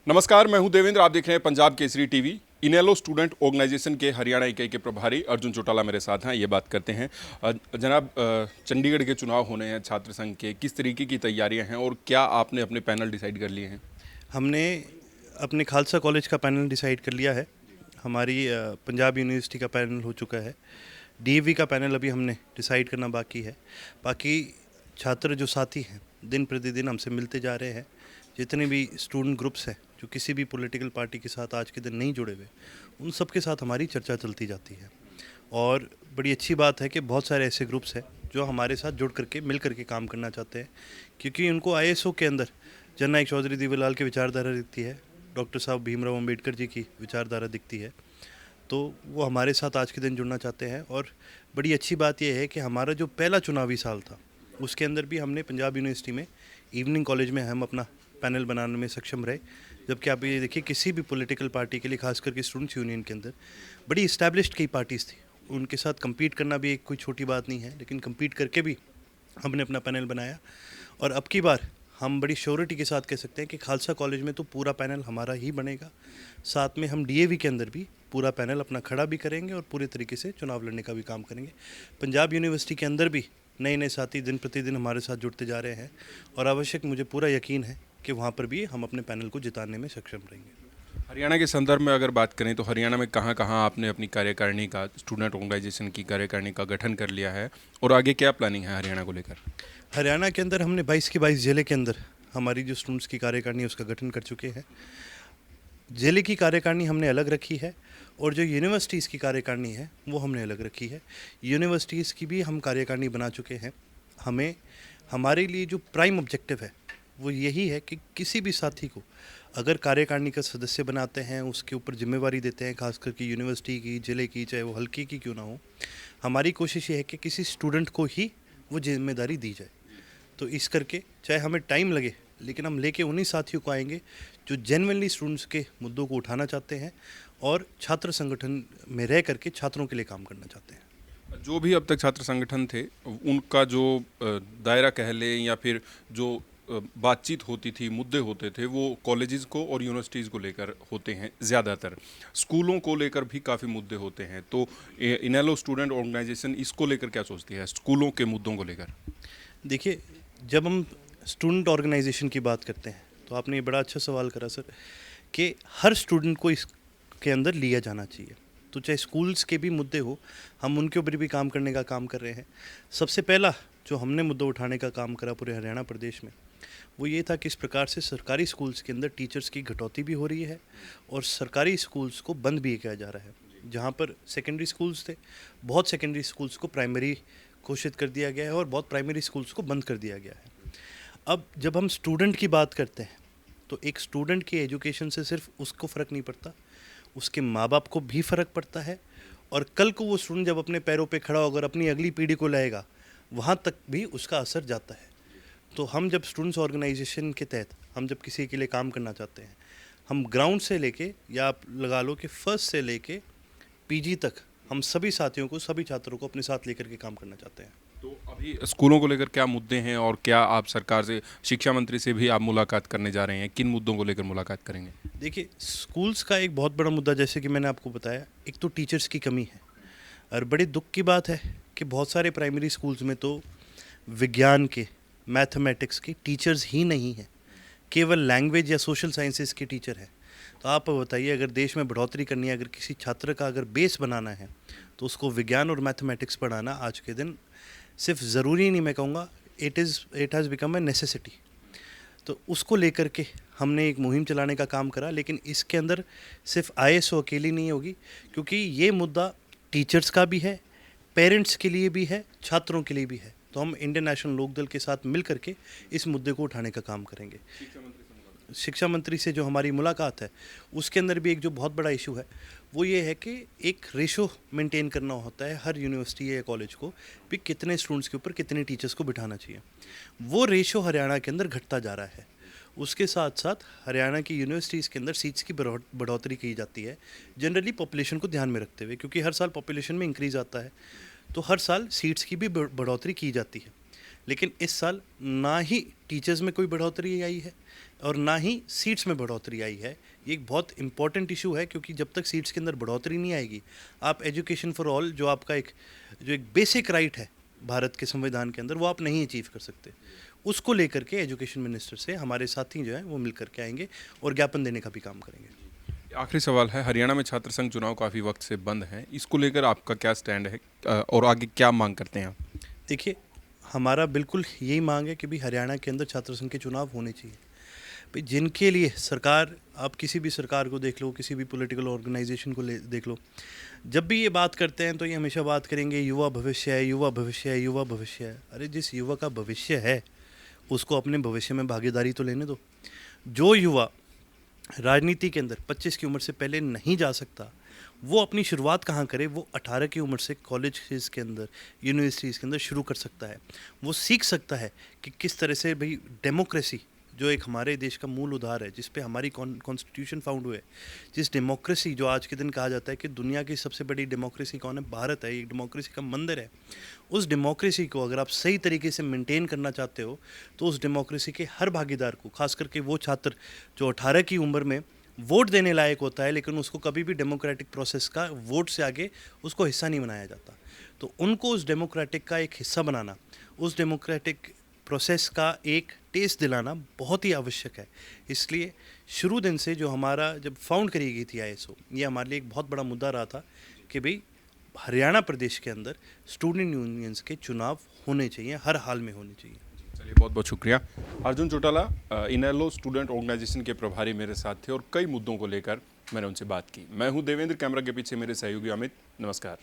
नमस्कार, मैं हूं देवेंद्र। आप देख रहे हैं पंजाब केसरी टीवी। इनेलो स्टूडेंट ऑर्गेनाइजेशन के हरियाणा इकाई के प्रभारी अर्जुन चौटाला मेरे साथ हैं। ये बात करते हैं जनाब, चंडीगढ़ के चुनाव होने हैं छात्र संघ के, किस तरीके की तैयारियां हैं और क्या आपने अपने पैनल डिसाइड कर लिए हैं? हमने अपने खालसा कॉलेज का पैनल डिसाइड कर लिया है। हमारी पंजाब यूनिवर्सिटी का पैनल हो चुका है। डीएवी का पैनल अभी हमने डिसाइड करना बाकी है। बाकी छात्र जो साथी हैं दिन प्रतिदिन हमसे मिलते जा रहे हैं। जितने भी स्टूडेंट ग्रुप्स हैं जो किसी भी पॉलिटिकल पार्टी के साथ आज के दिन नहीं जुड़े हुए, उन सब के साथ हमारी चर्चा चलती जाती है। और बड़ी अच्छी बात है कि बहुत सारे ऐसे ग्रुप्स हैं जो हमारे साथ जुड़ करके मिल करके काम करना चाहते हैं, क्योंकि उनको आईएसओ के अंदर जननायक चौधरी देवीलाल की विचारधारा दिखती है, डॉक्टर साहब भीमराव अंबेडकर जी की विचारधारा दिखती है, तो वो हमारे साथ आज के दिन जुड़ना चाहते हैं। और बड़ी अच्छी बात यह है कि हमारा जो पहला चुनावी साल था उसके अंदर भी हमने पंजाब यूनिवर्सिटी में इवनिंग कॉलेज में हम अपना पैनल बनाने में सक्षम रहे। जबकि आप ये देखिए, किसी भी पॉलिटिकल पार्टी के लिए, खास करके स्टूडेंट्स यूनियन के अंदर बड़ी इस्टेब्लिश्ड कई पार्टीज़ थी, उनके साथ कम्पीट करना भी एक कोई छोटी बात नहीं है, लेकिन कम्पीट करके भी हमने अपना पैनल बनाया। और अब की बार हम बड़ी श्योरिटी के साथ कह सकते हैं कि खालसा कॉलेज में तो पूरा पैनल हमारा ही बनेगा। साथ में हम डीएवी के अंदर भी पूरा पैनल अपना खड़ा भी करेंगे और पूरे तरीके से चुनाव लड़ने का भी काम करेंगे। पंजाब यूनिवर्सिटी के अंदर भी नए नए साथी दिन प्रतिदिन हमारे साथ जुड़ते जा रहे हैं, और आवश्यक मुझे पूरा यकीन है कि वहाँ पर भी हम अपने पैनल को जिताने में सक्षम रहेंगे। हरियाणा के संदर्भ में अगर बात करें तो हरियाणा में कहाँ कहाँ आपने अपनी कार्यकारिणी का, स्टूडेंट ऑर्गेनाइजेशन की कार्यकारिणी का गठन कर लिया है और आगे क्या प्लानिंग है हरियाणा को लेकर? हरियाणा के अंदर हमने 22 के 22 जिले के अंदर हमारी जो स्टूडेंट्स की कार्यकारिणी है उसका गठन कर चुके हैं। जिले की कार्यकारिणी हमने अलग रखी है और जो यूनिवर्सिटीज़ की कार्यकारिणी है वो हमने अलग रखी है। यूनिवर्सिटीज़ की भी हम कार्यकारिणी बना चुके हैं। हमें, हमारे लिए जो प्राइम ऑब्जेक्टिव है वो यही है कि किसी भी साथी को अगर कार्यकारिणी का सदस्य बनाते हैं, उसके ऊपर जिम्मेवारी देते हैं, खास करके यूनिवर्सिटी की, ज़िले की, चाहे वो हल्के की क्यों ना हो, हमारी कोशिश ये है कि किसी स्टूडेंट को ही वो जिम्मेदारी दी जाए। तो इस करके चाहे हमें टाइम लगे, लेकिन हम लेके उन्हीं साथियों को आएंगे जो जेन्युइनली स्टूडेंट्स के मुद्दों को उठाना चाहते हैं और छात्र संगठन में रह करके छात्रों के लिए काम करना चाहते हैं। जो भी अब तक छात्र संगठन थे उनका जो दायरा कह लें या फिर जो बातचीत होती थी, मुद्दे होते थे, वो कॉलेजेस को और यूनिवर्सिटीज़ को लेकर होते हैं। ज़्यादातर स्कूलों को लेकर भी काफ़ी मुद्दे होते हैं। तो इनेलो स्टूडेंट ऑर्गेनाइजेशन इसको लेकर क्या सोचती है, स्कूलों के मुद्दों को लेकर? देखिए, जब हम स्टूडेंट ऑर्गेनाइजेशन की बात करते हैं तो आपने ये बड़ा अच्छा सवाल करा सर, कि हर स्टूडेंट को इसके अंदर लिया जाना चाहिए। तो चाहे स्कूल्स के भी मुद्दे हो, हम उनके ऊपर भी काम करने का काम कर रहे हैं। सबसे पहला जो हमने मुद्दा उठाने का काम करा पूरे हरियाणा प्रदेश में, वो ये था कि इस प्रकार से सरकारी स्कूल्स के अंदर टीचर्स की कटौती भी हो रही है और सरकारी स्कूल्स को बंद भी किया जा रहा है। जहाँ पर सेकेंडरी स्कूल्स थे, बहुत सेकेंडरी स्कूल्स को प्राइमरी घोषित कर दिया गया है और बहुत प्राइमरी स्कूल्स को बंद कर दिया गया है। अब जब हम स्टूडेंट की बात करते हैं तो एक स्टूडेंट की एजुकेशन से सिर्फ उसको फ़र्क नहीं पड़ता, उसके माँ बाप को भी फ़र्क पड़ता है। और कल को वो स्टूडेंट जब अपने पैरों पे खड़ा होकर अपनी अगली पीढ़ी को लाएगा, वहाँ तक भी उसका असर जाता है। तो हम जब स्टूडेंट्स ऑर्गेनाइजेशन के तहत हम जब किसी के लिए काम करना चाहते हैं, हम ग्राउंड से लेके, या आप लगा लो कि फर्स्ट से लेके पीजी तक, हम सभी साथियों को, सभी छात्रों को अपने साथ लेकर के काम करना चाहते हैं। तो अभी स्कूलों को लेकर क्या मुद्दे हैं और क्या आप सरकार से, शिक्षा मंत्री से भी आप मुलाकात करने जा रहे हैं? किन मुद्दों को लेकर मुलाकात करेंगे? देखिए, स्कूल्स का एक बहुत बड़ा मुद्दा, जैसे कि मैंने आपको बताया, एक तो टीचर्स की कमी है। और बड़े दुख की बात है कि बहुत सारे प्राइमरी स्कूल्स में तो विज्ञान के, मैथमेटिक्स के टीचर्स ही नहीं हैं, केवल लैंग्वेज या सोशल साइंसेस के टीचर हैं। तो आप बताइए, अगर देश में बढ़ोतरी करनी है, अगर किसी छात्र का अगर बेस बनाना है, तो उसको विज्ञान और मैथमेटिक्स पढ़ाना आज के दिन सिर्फ ज़रूरी नहीं, मैं कहूँगा it has become a necessity. तो उसको लेकर के हमने एक मुहिम चलाने का काम करा। लेकिन इसके अंदर सिर्फ आईएसओ अकेली नहीं होगी, क्योंकि ये मुद्दा टीचर्स का भी है, पेरेंट्स के लिए भी है, छात्रों के लिए भी है। तो हम इंडियन नेशनल लोकदल के साथ मिल करके इस मुद्दे को उठाने का काम करेंगे। शिक्षा मंत्री से जो हमारी मुलाकात है उसके अंदर भी एक जो बहुत बड़ा इशू है वो ये है कि एक रेशो मेंटेन करना होता है हर यूनिवर्सिटी या कॉलेज को भी, कितने स्टूडेंट्स के ऊपर कितने टीचर्स को बिठाना चाहिए। वो रेशो हरियाणा के अंदर घटता जा रहा है। उसके साथ साथ हरियाणा की यूनिवर्सिटीज़ के अंदर सीट्स की बढ़ोतरी की जाती है, जनरली पॉपुलेशन को ध्यान में रखते हुए, क्योंकि हर साल पॉपुलेशन में इंक्रीज़ आता है, तो हर साल सीट्स की भी बढ़ोतरी की जाती है। लेकिन इस साल ना ही टीचर्स में कोई बढ़ोतरी आई है और ना ही सीट्स में बढ़ोतरी आई है। ये एक बहुत इंपॉर्टेंट इशू है, क्योंकि जब तक सीट्स के अंदर बढ़ोतरी नहीं आएगी, आप एजुकेशन फॉर ऑल जो आपका एक बेसिक राइट है भारत के संविधान के अंदर, वो आप नहीं अचीव कर सकते। उसको लेकर के एजुकेशन मिनिस्टर से हमारे साथी जो हैं वो मिल करके आएंगे और ज्ञापन देने का भी काम करेंगे। आखिरी सवाल है, हरियाणा में छात्र संघ चुनाव काफ़ी वक्त से बंद हैं, इसको लेकर आपका क्या स्टैंड है और आगे क्या मांग करते हैं आप? देखिए, हमारा बिल्कुल यही मांग है कि भी हरियाणा के अंदर छात्र संघ के चुनाव होने चाहिए। भाई जिनके लिए सरकार, आप किसी भी सरकार को देख लो, किसी भी पॉलिटिकल ऑर्गेनाइजेशन को देख लो, जब भी ये बात करते हैं तो ये हमेशा बात करेंगे युवा भविष्य है, युवा भविष्य है, युवा भविष्य है। अरे जिस युवा का भविष्य है उसको अपने भविष्य में भागीदारी तो लेने दो। जो युवा राजनीति के अंदर 25 की उम्र से पहले नहीं जा सकता, वो अपनी शुरुआत कहाँ करे? वो 18 की उम्र से कॉलेज के अंदर, यूनिवर्सिटीज़ के अंदर शुरू कर सकता है। वो सीख सकता है कि किस तरह से भाई डेमोक्रेसी, जो एक हमारे देश का मूल आधार है, जिस पे हमारी कॉन्स्टिट्यूशन फाउंड हुए, जिस डेमोक्रेसी जो आज के दिन कहा जाता है कि दुनिया की सबसे बड़ी डेमोक्रेसी कौन है? भारत है, एक डेमोक्रेसी का मंदिर है। उस डेमोक्रेसी को अगर आप सही तरीके से मेंटेन करना चाहते हो, तो उस डेमोक्रेसी के हर भागीदार को, खास करके वो छात्र जो 18 की उम्र में वोट देने लायक होता है, लेकिन उसको कभी भी डेमोक्रेटिक प्रोसेस का वोट से आगे उसको हिस्सा नहीं बनाया जाता, तो उनको उस डेमोक्रेटिक का एक हिस्सा बनाना, उस डेमोक्रेटिक प्रोसेस का एक टेस्ट दिलाना बहुत ही आवश्यक है। इसलिए शुरू दिन से जो हमारा जब फाउंड करी गई थी आईएसओ, ये हमारे लिए एक बहुत बड़ा मुद्दा रहा था कि भाई हरियाणा प्रदेश के अंदर स्टूडेंट यूनियंस के चुनाव होने चाहिए, हर हाल में होने चाहिए। चलिए, बहुत बहुत शुक्रिया। अर्जुन चौटाला, इनेलो स्टूडेंट ऑर्गेनाइजेशन के प्रभारी मेरे साथ थे और कई मुद्दों को लेकर मैंने उनसे बात की। मैं हूं देवेंद्र, कैमरा के पीछे मेरे सहयोगी अमित। नमस्कार।